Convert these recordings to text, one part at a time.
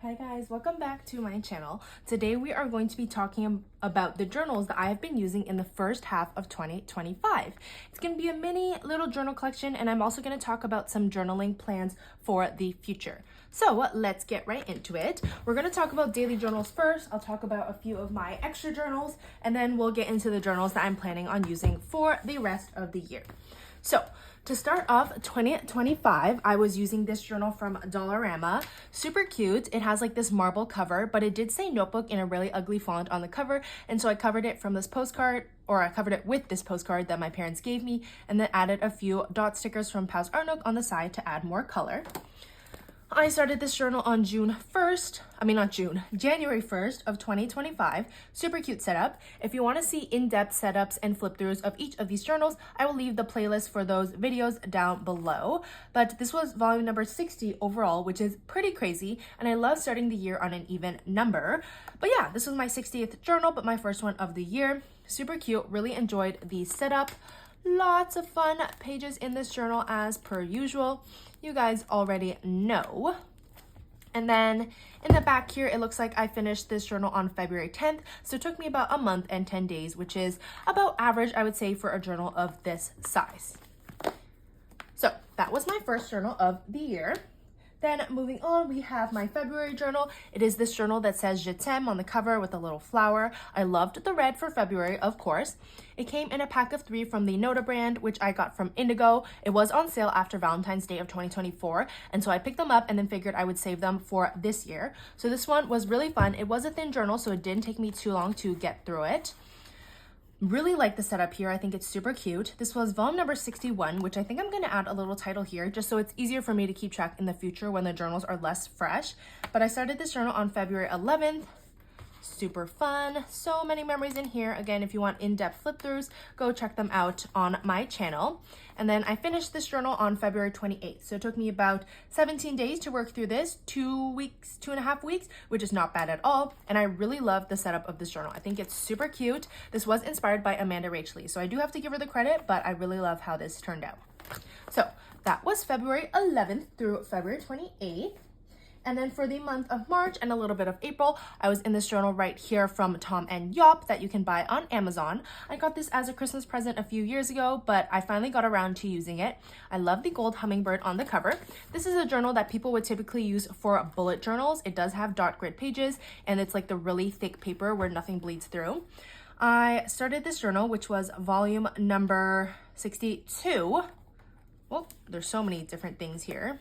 Hi guys, welcome back to my channel. Today we are going to be talking about the journals that I have been using in the first half of 2025. It's going to be a mini little journal collection, and I'm also going to talk about some journaling plans for the future. So let's get right into it. We're going to talk about daily journals first. I'll talk about a few of my extra journals, and then we'll get into the journals that I'm planning on using for the rest of the year. So to start off 2025, I was using this journal from Dollarama. Super cute. It has like this marble cover, but it did say notebook in a really ugly font on the cover. And so I covered it from this postcard, or I covered it with this postcard that my parents gave me, and then added a few dot stickers from Pals Art Nook on the side to add more color. I started this journal on January 1st of 2025. Super cute setup. If you want to see in-depth setups and flip throughs of each of these journals, I will leave the playlist for those videos down below. But this was volume number 60 overall, which is pretty crazy, and I love starting the year on an even number. But yeah, this was my 60th journal, but my first one of the year. Super cute. Really enjoyed the setup. Lots of fun pages in this journal as per usual. You guys already know. And then in the back here, it looks like I finished this journal on February 10th. So it took me about a month and 10 days, which is about average, I would say, for a journal of this size. So that was my first journal of the year. Then moving on, we have my February journal. It is this journal that says Je t'aime on the cover with a little flower. I loved the red for February, of course. It came in a pack of 3 from the Noda brand, which I got from Indigo. It was on sale after Valentine's Day of 2024, and so I picked them up and then figured I would save them for this year. So this one was really fun. It was a thin journal, so it didn't take me too long to get through it. Really like the setup here. I think it's super cute. This was volume number 61, which I think I'm going to add a little title here just so it's easier for me to keep track in the future when the journals are less fresh. But I started this journal on February 11th. Super fun. So many memories in here. Again, if you want in-depth flip throughs, go check them out on my channel. And then I finished this journal on February 28th. So it took me about 17 days to work through this, 2.5 weeks, which is not bad at all. And I really love the setup of this journal. I think it's super cute. This was inspired by Amanda Rachley, so I do have to give her the credit, but I really love how this turned out. So that was February 11th through February 28th. And then for the month of March and a little bit of April, I was in this journal right here from Tom and Yop that you can buy on Amazon. I got this as a Christmas present a few years ago, but I finally got around to using it. I love the gold hummingbird on the cover. This is a journal that people would typically use for bullet journals. It does have dot grid pages, and it's like the really thick paper where nothing bleeds through. I started this journal, which was volume number 62. Well, there's so many different things here.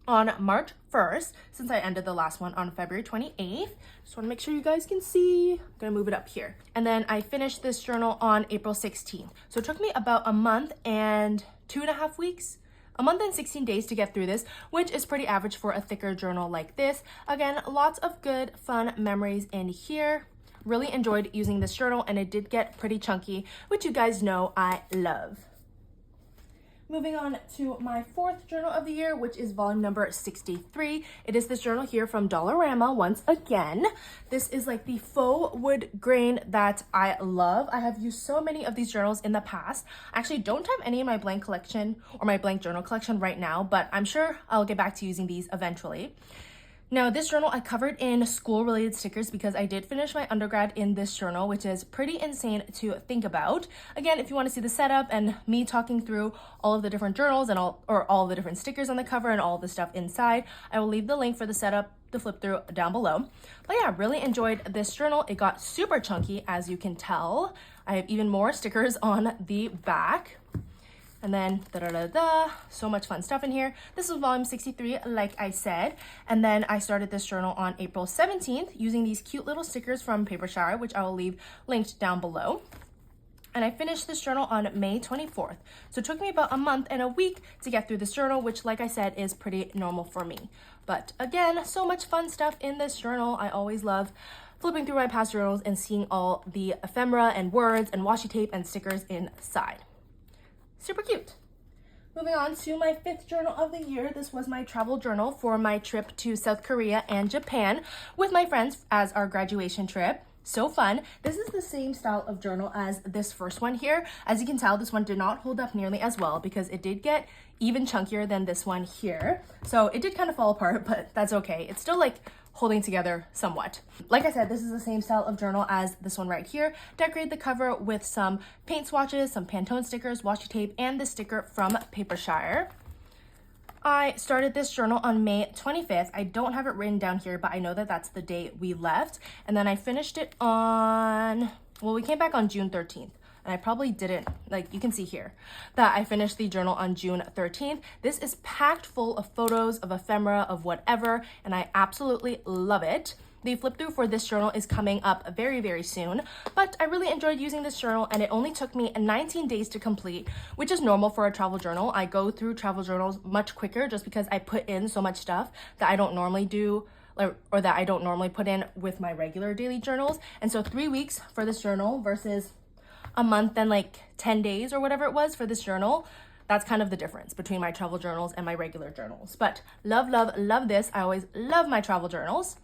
On March 1st, since I ended the last one on February 28th. Just want to make sure you guys can see. I'm going to move it up here. And then I finished this journal on April 16th. So it took me about a month and 2.5 weeks. A month and 16 days to get through this, which is pretty average for a thicker journal like this. Again, lots of good, fun memories in here. Really enjoyed using this journal, and it did get pretty chunky, which you guys know I love. Moving on to my fourth journal of the year, which is volume number 63. It is this journal here from Dollarama once again. This is like the faux wood grain that I love. I have used so many of these journals in the past. I actually don't have any in my blank collection or my blank journal collection right now, but I'm sure I'll get back to using these eventually. Now, this journal I covered in school-related stickers because I did finish my undergrad in this journal, which is pretty insane to think about. Again, if you want to see the setup and me talking through all of the different journals and all of the different stickers on the cover and all the stuff inside, I will leave the link for the setup, the flip through down below. But yeah, really enjoyed this journal. It got super chunky, as you can tell. I have even more stickers on the back. And then, so much fun stuff in here. This is volume 63, like I said. And then I started this journal on April 17th using these cute little stickers from Paper Shower, which I will leave linked down below. And I finished this journal on May 24th. So it took me about a month and a week to get through this journal, which, like I said, is pretty normal for me. But again, so much fun stuff in this journal. I always love flipping through my past journals and seeing all the ephemera and words and washi tape and stickers inside. Super cute. Moving on to my fifth journal of the year. This was my travel journal for my trip to South Korea and Japan with my friends as our graduation trip. So fun. This is the same style of journal as this first one here. As you can tell, this one did not hold up nearly as well because it did get even chunkier than this one here. So it did kind of fall apart, but that's okay. It still like holding together somewhat. Like I said, this is the same style of journal as this one right here. Decorate the cover with some paint swatches, some Pantone stickers, washi tape, and the sticker from Papershire. I started this journal on May 25th. I don't have it written down here, but I know that that's the day we left. And then I finished it on, well, we came back on June 13th. And I probably didn't, like you can see here, that I finished the journal on June 13th. This is packed full of photos, of ephemera, of whatever, and I absolutely love it. The flip through for this journal is coming up very, very soon, but I really enjoyed using this journal and it only took me 19 days to complete, which is normal for a travel journal. I go through travel journals much quicker just because I put in so much stuff that I don't normally do or that I don't normally put in with my regular daily journals. And so 3 weeks for this journal versus a month and like 10 days or whatever it was for this journal. That's kind of the difference between my travel journals and my regular journals. But love, love, love this. I always love my travel journals.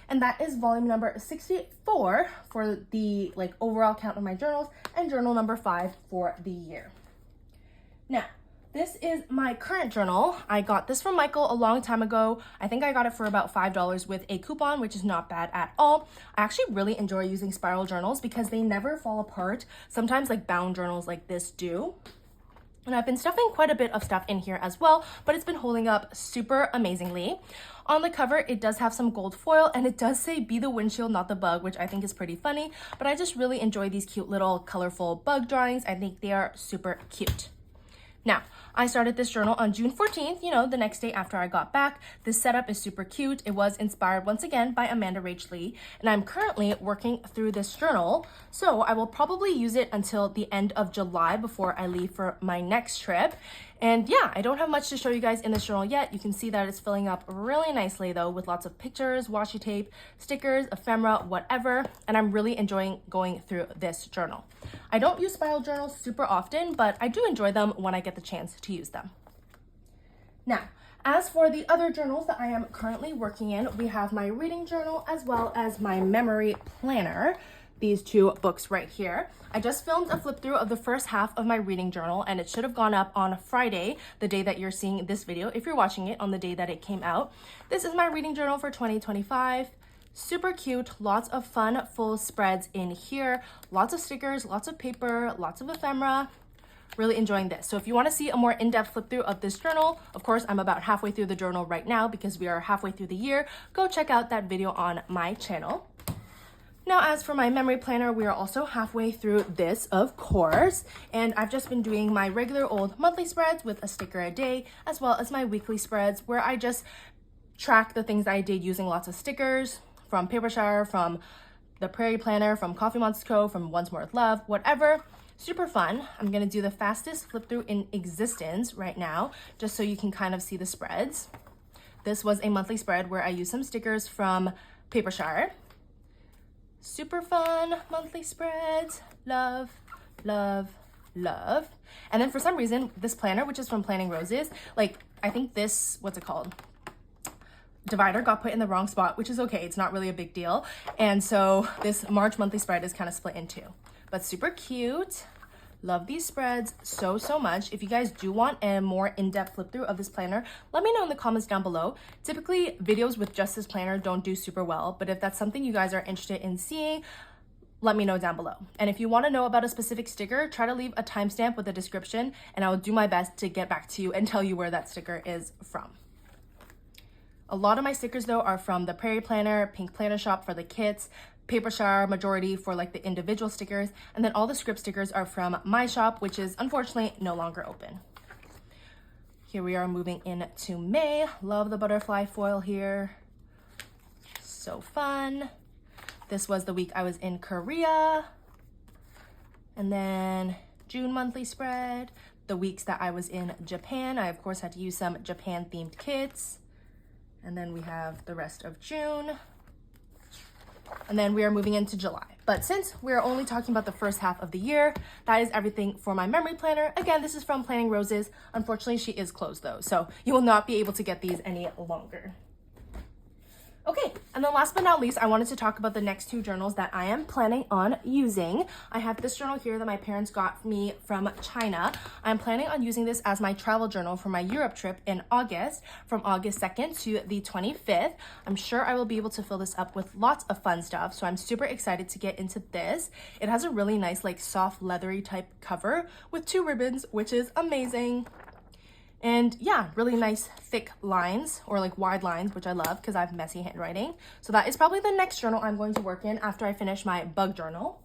And that is volume number 64 for the like overall count of my journals and journal number 5 for the year. Now, this is my current journal. I got this from Michael a long time ago. I think I got it for about $5 with a coupon, which is not bad at all. I actually really enjoy using spiral journals because they never fall apart. Sometimes like bound journals like this do. And I've been stuffing quite a bit of stuff in here as well, but it's been holding up super amazingly. On the cover, it does have some gold foil and it does say "Be the windshield, not the bug," which I think is pretty funny, but I just really enjoy these cute little colorful bug drawings. I think they are super cute. Now, I started this journal on June 14th, you know, the next day after I got back. This setup is super cute. It was inspired once again by Amanda Rach Lee, and I'm currently working through this journal, so I will probably use it until the end of July before I leave for my next trip. And yeah, I don't have much to show you guys in this journal yet. You can see that it's filling up really nicely though with lots of pictures, washi tape, stickers, ephemera, whatever. And I'm really enjoying going through this journal. I don't use spiral journals super often, but I do enjoy them when I get the chance to use them. Now, as for the other journals that I am currently working in, we have my reading journal as well as my memory planner. These two books right here. I just filmed a flip through of the first half of my reading journal and it should have gone up on Friday, the day that you're seeing this video, if you're watching it on the day that it came out. This is my reading journal for 2025. Super cute, lots of fun full spreads in here, lots of stickers, lots of paper, lots of ephemera. Really enjoying this. So if you want to see a more in-depth flip through of this journal, of course, I'm about halfway through the journal right now because we are halfway through the year. Go check out that video on my channel. Now, as for my memory planner, we are also halfway through this, of course, and I've just been doing my regular old monthly spreads with a sticker a day, as well as my weekly spreads where I just track the things I did using lots of stickers from Papershire, from the Prairie Planner, from Coffee Monster Co., from Once More with Love, whatever. Super fun. I'm gonna do the fastest flip through in existence right now, just so you can kind of see the spreads. This was a monthly spread where I used some stickers from Papershire. Super fun monthly spreads. Love, love, love. And then for some reason, this planner, which is from Planning Roses, like I think this, what's it called? Divider got put in the wrong spot, which is okay. It's not really a big deal. And so this March monthly spread is kind of split in two, but super cute. Love these spreads so, so much. If you guys do want a more in-depth flip through of this planner, let me know in the comments down below. Typically, videos with just this planner don't do super well, but if that's something you guys are interested in seeing, let me know down below. And if you want to know about a specific sticker, try to leave a timestamp with a description, and I will do my best to get back to you and tell you where that sticker is from. A lot of my stickers, though, are from the Prairie Planner, Pink Planner Shop for the kits, Papershire majority for like the individual stickers, and then all the script stickers are from my shop, which is unfortunately no longer open. Here we are moving into May. Love the butterfly foil here. So fun. This was the week I was in Korea. And then June monthly spread. The weeks that I was in Japan, I of course had to use some Japan themed kits. And then we have the rest of June. And then we are moving into July. But since we're only talking about the first half of the year, that is everything for my memory planner. Again, this is from Planning Roses. Unfortunately, she is closed though, so you will not be able to get these any longer. Okay, and And then last but not least, I wanted to talk about the next two journals that I am planning on using. I have this journal here that my parents got me from China. I'm planning on using this as my travel journal for my Europe trip in August, from August 2nd to the 25th. I'm sure I will be able to fill this up with lots of fun stuff, so I'm super excited to get into this. It has a really nice, like, soft leathery type cover with 2 ribbons, which is amazing. And yeah, really nice thick lines, or like wide lines, which I love because I have messy handwriting. So that is probably the next journal I'm going to work in after I finish my bug journal.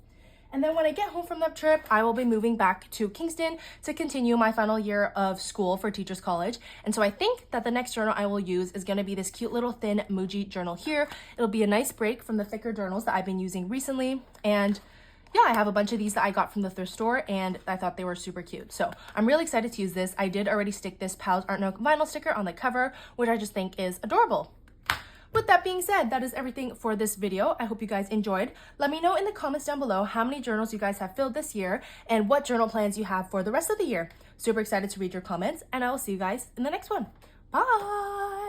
And then when I get home from that trip, I will be moving back to Kingston to continue my final year of school for Teachers College. And so I think that the next journal I will use is going to be this cute little thin Muji journal here. It'll be a nice break from the thicker journals that I've been using recently. And yeah, I have a bunch of these that I got from the thrift store and I thought they were super cute. So I'm really excited to use this. I did already stick this Pals Art Nook vinyl sticker on the cover, which I just think is adorable. With that being said, that is everything for this video. I hope you guys enjoyed. Let me know in the comments down below how many journals you guys have filled this year and what journal plans you have for the rest of the year. Super excited to read your comments, and I will see you guys in the next one. Bye!